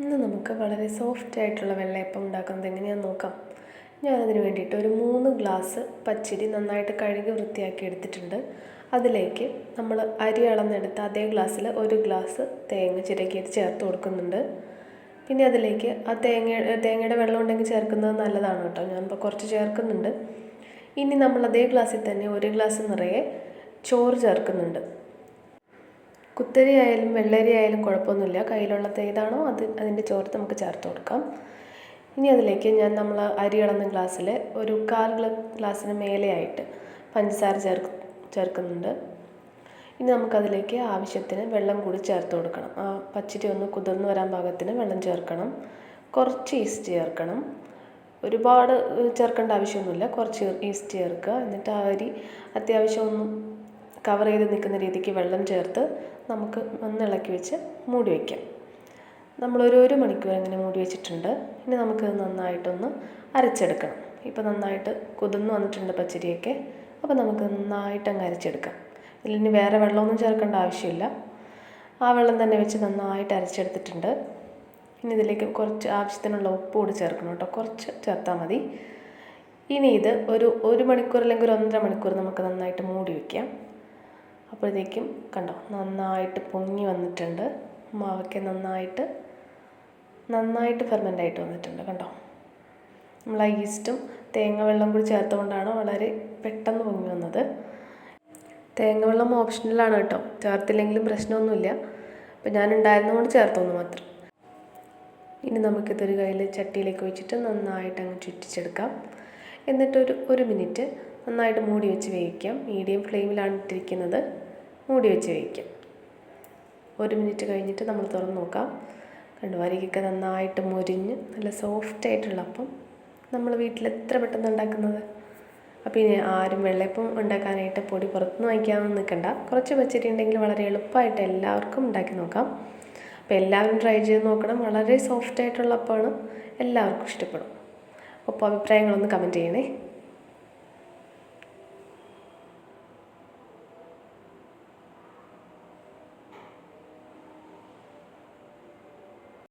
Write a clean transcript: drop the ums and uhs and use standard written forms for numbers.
ഇന്ന് നമുക്ക് വളരെ സോഫ്റ്റ് ആയിട്ടുള്ള വെള്ളയപ്പം ഉണ്ടാക്കുന്നത് എങ്ങനെയാണെന്ന് നോക്കാം. ഞാനതിന് വേണ്ടിയിട്ട് ഒരു 3 ഗ്ലാസ് പച്ചരി നന്നായിട്ട് കഴുകി വൃത്തിയാക്കി എടുത്തിട്ടുണ്ട്. അതിലേക്ക് നമ്മൾ അരി അളന്നെടുത്ത അതേ ഗ്ലാസ്സിൽ 1 ഗ്ലാസ് തേങ്ങ ചിരകിയത് ചേർത്ത് കൊടുക്കുന്നുണ്ട്. പിന്നെ അതിലേക്ക് ആ തേങ്ങയുടെ വെള്ളം ഉണ്ടെങ്കിൽ ചേർക്കുന്നത് നല്ലതാണ് കേട്ടോ. ഞാനിപ്പോൾ കുറച്ച് ചേർക്കുന്നുണ്ട്. ഇനി നമ്മൾ അതേ ഗ്ലാസ്സിൽ തന്നെ 1 ഗ്ലാസ് നിറയെ ചോറ് ചേർക്കുന്നുണ്ട്. കുത്തരി ആയാലും വെള്ളരി ആയാലും കുഴപ്പമൊന്നുമില്ല. കയ്യിലുള്ളത് ഏതാണോ അതിൻ്റെ ചോറ് നമുക്ക് ചേർത്ത് കൊടുക്കാം. ഇനി അതിലേക്ക് നമ്മൾ അരി അളന്ന ഗ്ലാസ്സിൽ ഒരു 1/4 ഗ്ലാസ്സിന് മേലെയായിട്ട് പഞ്ചസാര ചേർക്കുന്നുണ്ട്. ഇനി നമുക്കതിലേക്ക് ആവശ്യത്തിന് വെള്ളം കൂടി ചേർത്ത് കൊടുക്കണം. ആ പച്ചരി ഒന്ന് കുതിർന്ന് വരാൻ പാകത്തിന് വെള്ളം ചേർക്കണം. കുറച്ച് ഈസ്റ്റ് ചേർക്കണം. ഒരുപാട് ചേർക്കേണ്ട ആവശ്യമൊന്നുമില്ല. കുറച്ച് ഈസ്റ്റ് ചേർക്കുക. എന്നിട്ട് ആ അരി അത്യാവശ്യം ഒന്ന് കവർ ചെയ്ത് നിൽക്കുന്ന രീതിക്ക് വെള്ളം ചേർത്ത് നമുക്ക് ഒന്ന് ഇളക്കി വെച്ച് മൂടി വയ്ക്കാം. നമ്മളൊരു 1 മണിക്കൂർ അങ്ങനെ മൂടി വെച്ചിട്ടുണ്ട്. ഇനി നമുക്കത് നന്നായിട്ടൊന്ന് അരച്ചെടുക്കണം. ഇപ്പോൾ നന്നായിട്ട് കുതിർന്ന് വന്നിട്ടുണ്ട് പച്ചരിയൊക്കെ. അപ്പോൾ നമുക്ക് നന്നായിട്ട് അങ്ങ് അരച്ചെടുക്കാം. ഇതിലിനി വേറെ വെള്ളമൊന്നും ചേർക്കേണ്ട ആവശ്യമില്ല. ആ വെള്ളം തന്നെ വെച്ച് നന്നായിട്ട് അരച്ചെടുത്തിട്ടുണ്ട്. ഇനി ഇതിലേക്ക് കുറച്ച് ആവശ്യത്തിനുള്ള ഉപ്പ് കൂടി ചേർക്കണം കേട്ടോ. കുറച്ച് ചേർത്താൽ മതി. ഇനി ഇത് ഒരു മണിക്കൂർ അല്ലെങ്കിൽ 1.5 മണിക്കൂർ നമുക്ക് നന്നായിട്ട് മൂടി വയ്ക്കാം. അപ്പോഴത്തേക്കും കണ്ടോ നന്നായിട്ട് പൊങ്ങി വന്നിട്ടുണ്ട്. മാവൊക്കെ നന്നായിട്ട് ഫെർമെൻ്റായിട്ട് വന്നിട്ടുണ്ട്. കണ്ടോ, നമ്മൾ ആ ഈസ്റ്റും തേങ്ങ വെള്ളം കൂടി ചേർത്തുകൊണ്ടാണ് വളരെ പെട്ടെന്ന് പൊങ്ങി വന്നത്. തേങ്ങ വെള്ളം ഓപ്ഷണലാണ് കേട്ടോ. ചേർത്തില്ലെങ്കിലും പ്രശ്നമൊന്നുമില്ല. അപ്പോൾ ഞാൻ ഉണ്ടായിരുന്നതുകൊണ്ട് ചേർത്തൊന്ന് മാത്രം. ഇനി നമുക്കിതൊരു ചട്ടിയിലേക്ക് ഒഴിച്ചിട്ട് നന്നായിട്ട് അങ്ങ് ചുറ്റിച്ചെടുക്കാം. എന്നിട്ടൊരു 1 മിനിറ്റ് നന്നായിട്ട് മൂടി വെച്ച് വേവിക്കാം. മീഡിയം ഫ്ലെയിമിലാണ് ഇട്ടിരിക്കുന്നത്. മൂടി വെച്ച് വേവിക്കാം. 1 മിനിറ്റ് കഴിഞ്ഞിട്ട് നമ്മൾ തുറന്ന് നോക്കാം. കണ്ടു, അരികൊക്കെ നന്നായിട്ട് മുരിഞ്ഞ് നല്ല സോഫ്റ്റ് ആയിട്ടുള്ള അപ്പം നമ്മൾ വീട്ടിൽ എത്ര പെട്ടെന്ന് ഉണ്ടാക്കുന്നത്. അപ്പോൾ ഇനി ആരും വെള്ളയപ്പം ഉണ്ടാക്കാനായിട്ട് പൊടി പുറത്തുനിന്ന് വാങ്ങിക്കാമെന്ന് നിൽക്കണ്ട. കുറച്ച് പച്ചരി ഉണ്ടെങ്കിൽ വളരെ എളുപ്പമായിട്ട് എല്ലാവർക്കും ഉണ്ടാക്കി നോക്കാം. അപ്പോൾ എല്ലാവരും ട്രൈ ചെയ്ത് നോക്കണം. വളരെ സോഫ്റ്റ് ആയിട്ടുള്ള അപ്പമാണ്. എല്ലാവർക്കും ഇഷ്ടപ്പെടും. അപ്പോൾ അഭിപ്രായങ്ങളൊന്ന് കമൻറ്റ് ചെയ്യണേ.